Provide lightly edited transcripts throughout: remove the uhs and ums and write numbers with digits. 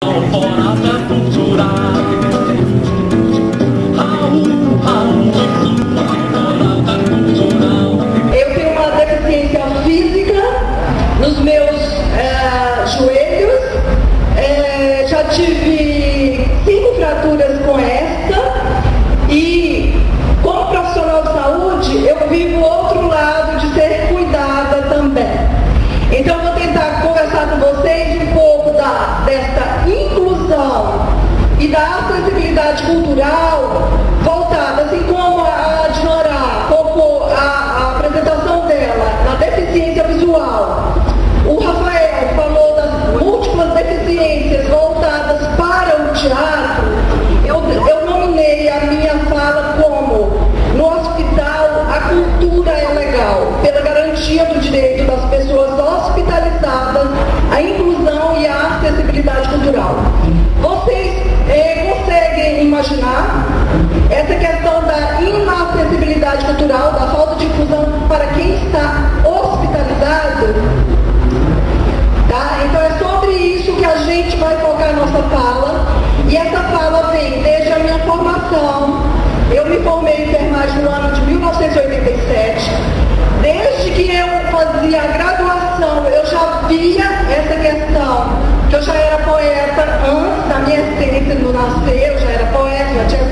Eu tenho uma deficiência física nos meus joelhos, já tive 5 fraturas com esta, e como profissional de saúde eu vivo o outro lado de ser cuidada também. Então eu vou tentar conversar com vocês um pouco desta inclusão e da acessibilidade cultural voltada, assim como a Dinorá colocou a apresentação dela na deficiência visual. O Rafael falou das múltiplas deficiências voltadas para o teatro. Eu nominei a minha fala como: no hospital a cultura é legal, pela garantia do direito das pessoas hospitalizadas, a inclusão e a acessibilidade cultural. Vocês conseguem imaginar essa questão da inacessibilidade cultural, da falta de inclusão para quem está hospitalizado? Tá? Então é sobre isso que a gente vai focar a nossa fala, e essa fala vem desde a minha formação. Eu me formei em enfermagem no ano de 1987. Desde que eu fazia a graduação, eu já via essa questão, que eu já era poeta antes da minha essência no nascer, eu já era poeta, já tinha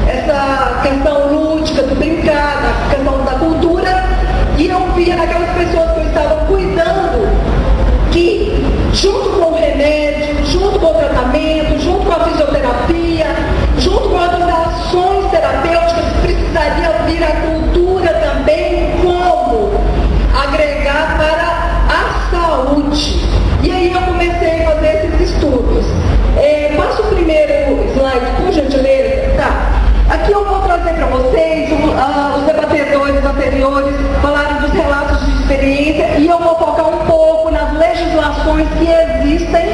essa questão lúdica, do brincar, a questão da cultura, e eu via naquelas pessoas que eu estava cuidando, que junto com o remédio, junto com o tratamento, junto com a fisioterapia, junto com outras ações terapêuticas, precisaria vir a cultura também como agregar para a saúde. E aí eu comecei a fazer esses estudos. Passa o primeiro slide, por gentileza. Tá. Aqui eu vou trazer para vocês, os debatedores anteriores falaram dos relatos de experiência, e eu vou focar um pouco nas legislações que existem,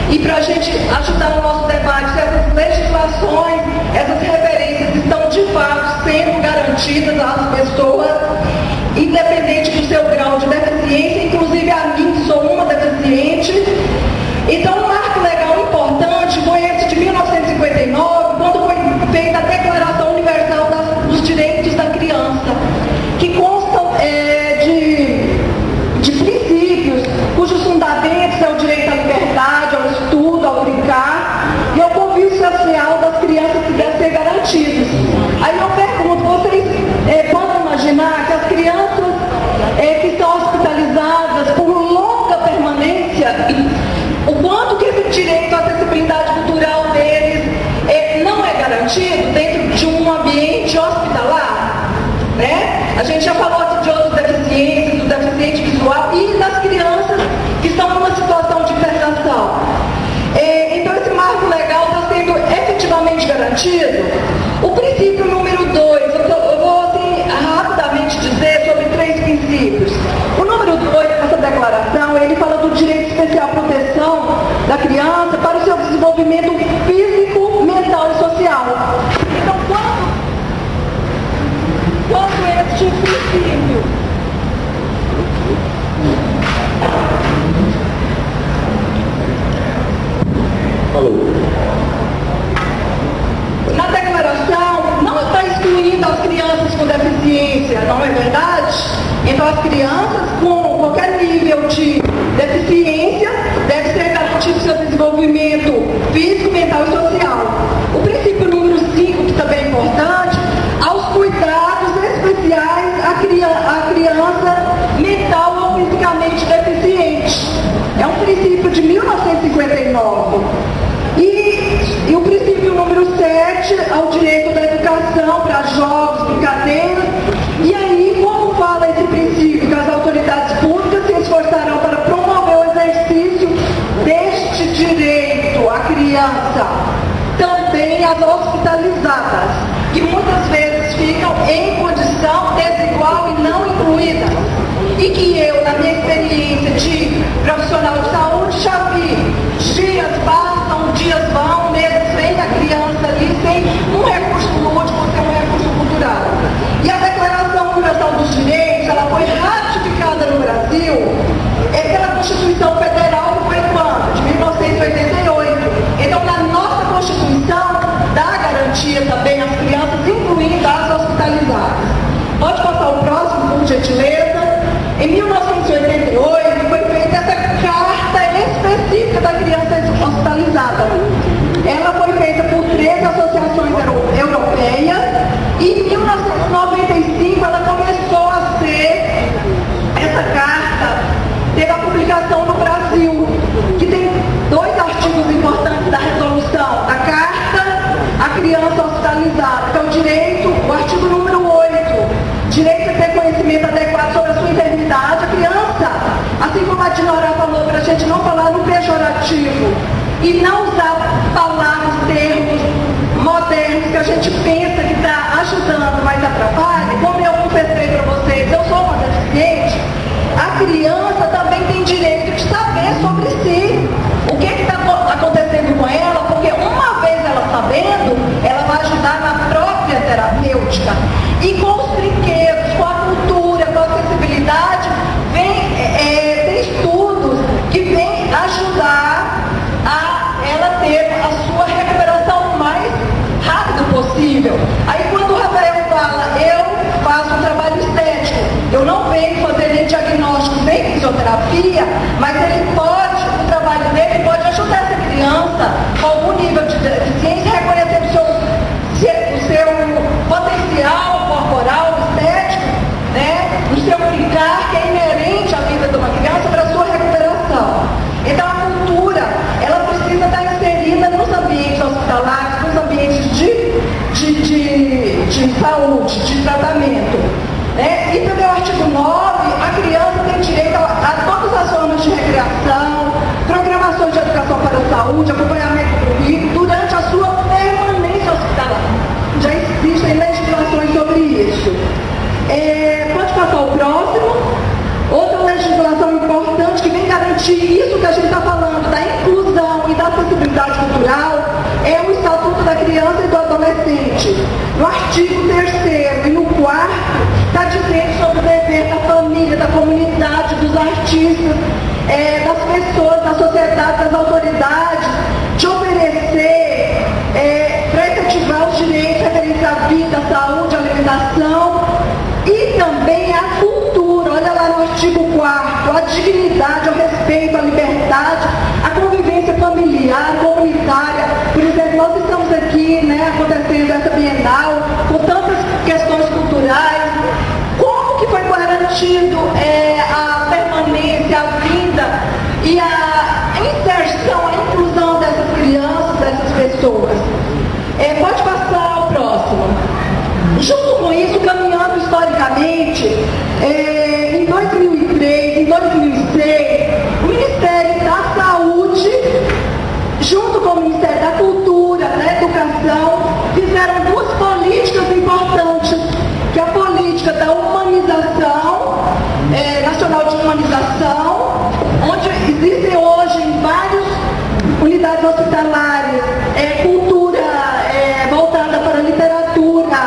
e para a gente ajudar no nosso debate, se essas legislações, essas referências estão de fato sendo garantidas às pessoas, independente do seu grau de deficiência, inclusive a mim, que sou uma deficiente. Então, um marco legal importante foi esse de 1959, quando foi feita a Declaração Universal dos Direitos da Criança, que constam de princípios, cujos fundamentos é o direito à liberdade, ao estudo, ao brincar, e ao convívio social das crianças que devem ser garantidos. Aí eu pergunto, vocês podem imaginar que as crianças que estão hospitalizadas por longa permanência, o quanto que esse direito à acessibilidade cultural deles não é garantido dentro de um ambiente hospitalar? Né? A gente já falou de outras deficiências, do deficiente visual e das crianças que estão numa situação de internação. Então esse marco legal está sendo efetivamente garantido. O princípio número 2, eu vou assim, rapidamente dizer sobre 3 princípios. O número 2 dessa declaração, ele fala do direito especial à proteção da criança para o seu desenvolvimento físico, mental e social. Então, quando este princípio na declaração não está excluindo as crianças com deficiência, não é verdade? Então as crianças com qualquer nível de deficiência deve ser garantido seu desenvolvimento físico, mental e social. O princípio número 5, que também é importante, aos cuidados especiais à criança mental ou fisicamente deficiente. É um princípio de 1959. E o princípio número 7, ao direito da educação para jogos, brincadeiras. E aí, como fala esse princípio? Que as autoridades públicas se esforçarão para promover o exercício deste direito à criança, também as hospitalizadas, que muitas vezes ficam em condição desigual e não incluída. E que eu, na minha experiência de profissional de saúde, já vi dias passam, dias vão, meses vem a criança ali sem um recurso lúdico, sem um recurso cultural. E a Declaração Universal dos Direitos, ela foi ratificada no Brasil pela Constituição Federal, que foi quando? De 1988. Em 1988 foi feita essa carta específica da criança hospitalizada. Ela foi feita por 3 associações europeias e em 1995 ela começou a ser, essa carta teve a publicação no Brasil, que tem 2 artigos importantes da resolução, da carta à criança hospitalizada, que é o direito, o artigo número 8, direito a ter conhecimento adequado sobre a sua enfermidade. A criança, assim como a Dinora falou, para a gente não falar no pejorativo e não usar palavras, termos modernos que a gente pensa que está ajudando, mas atrapalha. Como eu confessei para vocês, eu sou uma deficiente, a criança também tem direito de saber sobre si, o que está acontecendo com ela, porque uma vez ela sabendo, ela vai ajudar na própria terapêutica. E com os brinquedos, com a cultura, com a acessibilidade, tem estudos que vêm ajudar a ela ter a sua recuperação o mais rápido possível. Aí quando o Rafael fala, eu faço um trabalho estético, eu não venho fazer nem diagnóstico, nem fisioterapia, mas ele pode, o trabalho dele pode ajudar essa criança com algum nível de deficiência, reconhecer o seu potencial corporal, estético, né, no seu brincar, que é inerente à vida de uma criança para a sua recuperação. Então a cultura, ela precisa estar inserida nos ambientes hospitalares, nos ambientes de saúde, de tratamento. Né? E também o artigo 9, a criança tem direito a todas as formas de recreação, programações de educação para a saúde, acompanhamento do rico, durante a sua permanência hospitalar. Já existem legislações sobre isso. Pode passar o próximo. Outra legislação importante que vem garantir isso que a gente está falando, da inclusão e da acessibilidade cultural, é o Estatuto da Criança e do Adolescente. No artigo 3º e no 4º, está dizendo sobre o dever da família, da comunidade, dos artistas, das pessoas, da sociedade, das autoridades, de oferecer, para efetivar os direitos referentes à vida, à saúde, à alimentação e também à cultura. Olha lá no artigo 4º, a dignidade, o respeito, a liberdade, a convivência familiar, comunitária. Por exemplo, nós estamos aqui, né, acontecendo essa Bienal, com tantas questões culturais. Como que foi garantido a permanência, a vinda e a inserção, a inclusão dessas crianças, dessas pessoas? Pode passar ao próximo. Junto com isso, caminhando historicamente, em 2003, em 2006, o Ministério da Saúde, junto com o Ministério da Cultura, da Educação, fizeram 2 políticas importantes, que é a política da humanização, nacional de humanização, onde existem hoje em várias unidades hospitalares, cultura voltada para a literatura,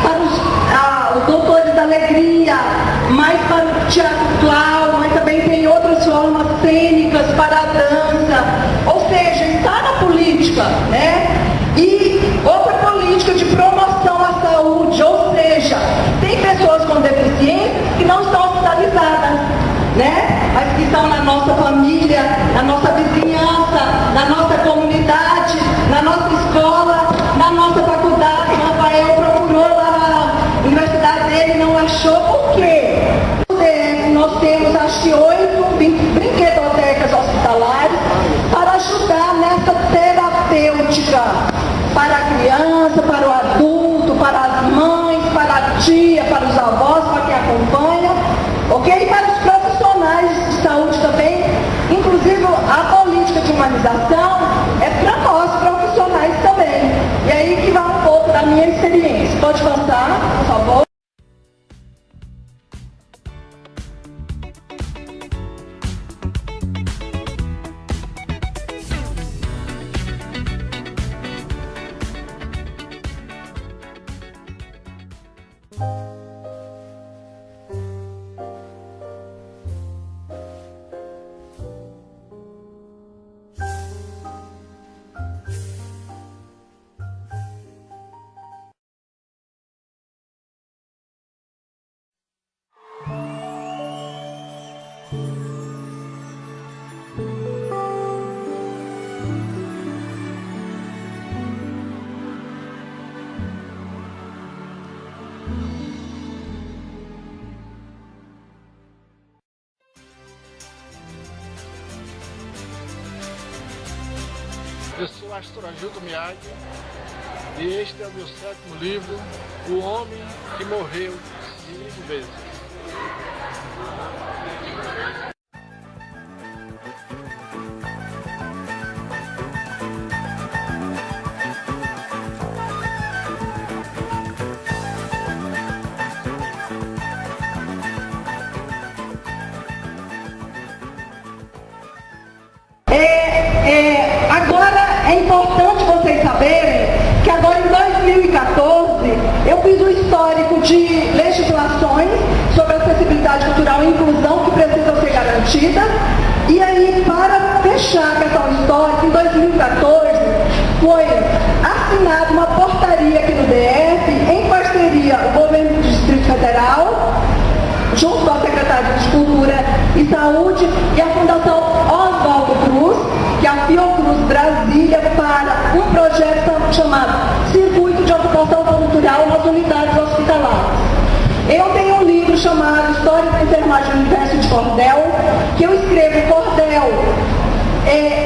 para os doutores da alegria, mais para o teatro clown, mas também tem outras formas cênicas para a dança, ou seja, está na política, né? E outra política de promoção à saúde, ou seja, tem pessoas com deficiências que não estão hospitalizadas, né? Mas que estão na nossa família, na nossa vizinhança, na nossa comunidade, na nossa escola, na nossa faculdade. O Rafael procurou lá na universidade dele, não achou. Por quê? Nós temos, acho que 8 brinquedotecas hospitalares para ajudar nessa terapêutica para a criança, para o adulto, para as mães, para a tia, para os avós, para quem acompanha, ok? E para os profissionais de saúde também. Inclusive, a política de humanização é para nós, profissionais também. E aí que vai um pouco da minha experiência. Pode passar, por favor. Eu sou Astor Agildo Miyagi e este é o meu 7º livro, O Homem que Morreu 5 vezes. Agora é importante vocês saberem que agora em 2014 eu fiz um histórico de legislações sobre acessibilidade cultural e inclusão que precisam ser garantidas. E aí, para fechar a questão histórica, em 2014 foi assinada uma portaria aqui no DF, em parceria com o governo do Distrito Federal, junto com a Secretaria de Cultura e Saúde e a Fundação Oswaldo Cruz, que é a Fiocruz Brasília, para um projeto chamado Circuito de Ocupação Cultural nas Unidades Hospitalares. Eu tenho um livro chamado História da Enfermagem no Universo de Cordel, que eu escrevo cordel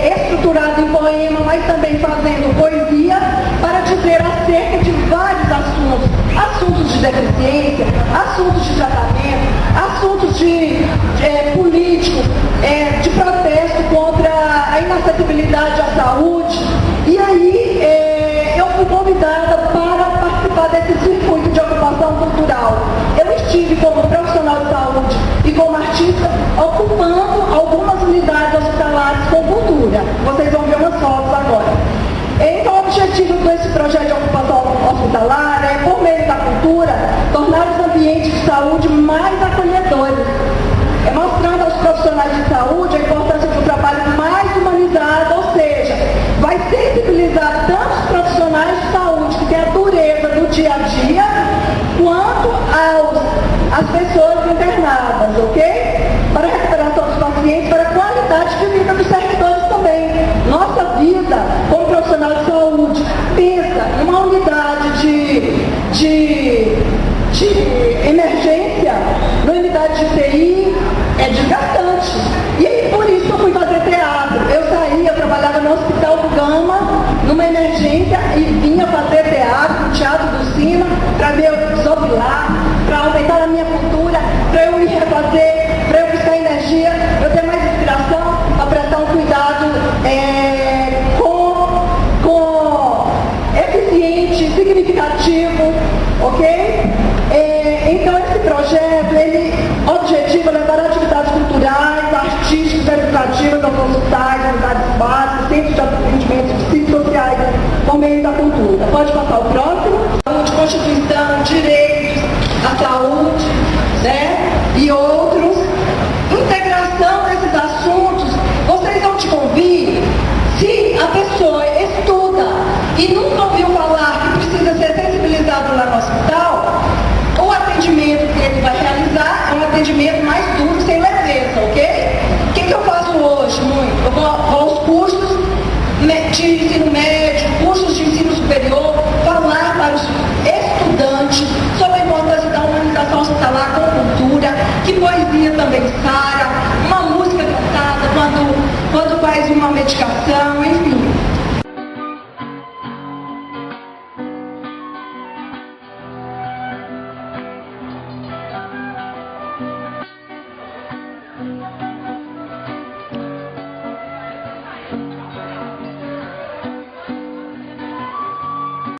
estruturado em poema, mas também fazendo poesia, para dizer acerca de vários assuntos. Assuntos de deficiência, assuntos de tratamento, assuntos políticos, de protesto contra a inacessibilidade à saúde. E aí eu fui convidada para participar desse circuito de ocupação cultural. Eu estive como profissional de saúde e como artista ocupando algumas unidades hospitalares com cultura. Vocês vão ver umas fotos agora. Então, o objetivo desse projeto de ocupação hospitalar é, por meio da cultura, tornar os ambientes de saúde mais acolhedores, mostrando aos profissionais de saúde a importância de um trabalho mais humanizado, ou seja, vai sensibilizar tanto os profissionais de saúde que têm a dureza do dia a dia, quanto as pessoas internadas, ok? Para a recuperação dos pacientes, para a qualidade de vida dos servidores também. Nossa vida como profissional de saúde, pensa numa unidade de emergência, numa unidade de TI, é desgastante. E aí, por isso que eu fui fazer teatro. Eu trabalhava no Hospital do Gama, numa emergência, e vinha fazer teatro, teatro do Sina, para me desopilar, para aumentar a minha cultura, para eu me refazer, para eu buscar energia, eu ter mais inspiração, para prestar um cuidado com eficiente, significativo, ok? Então esse projeto, o objetivo é levar atividades culturais, artísticas, educativas aos hospitais, unidades básicas, centros de atendimento psicossociais, por meio da cultura. Pode passar o próximo. Saúde, Constituição, direitos, a saúde, né? E outros. Integração desses assuntos, vocês vão te convir se a pessoa estuda e nunca ouviu falar que precisa ser sensibilizado lá no hospital. O atendimento que ele vai realizar é um atendimento mais duro, sem leveza, ok? O que eu faço hoje? Eu vou aos cursos de ensino médio, cursos de ensino superior, falar para os estudantes sobre a importância da humanização hospitalar com cultura, que poesia também sara, uma música cantada quando faz uma medicação, enfim.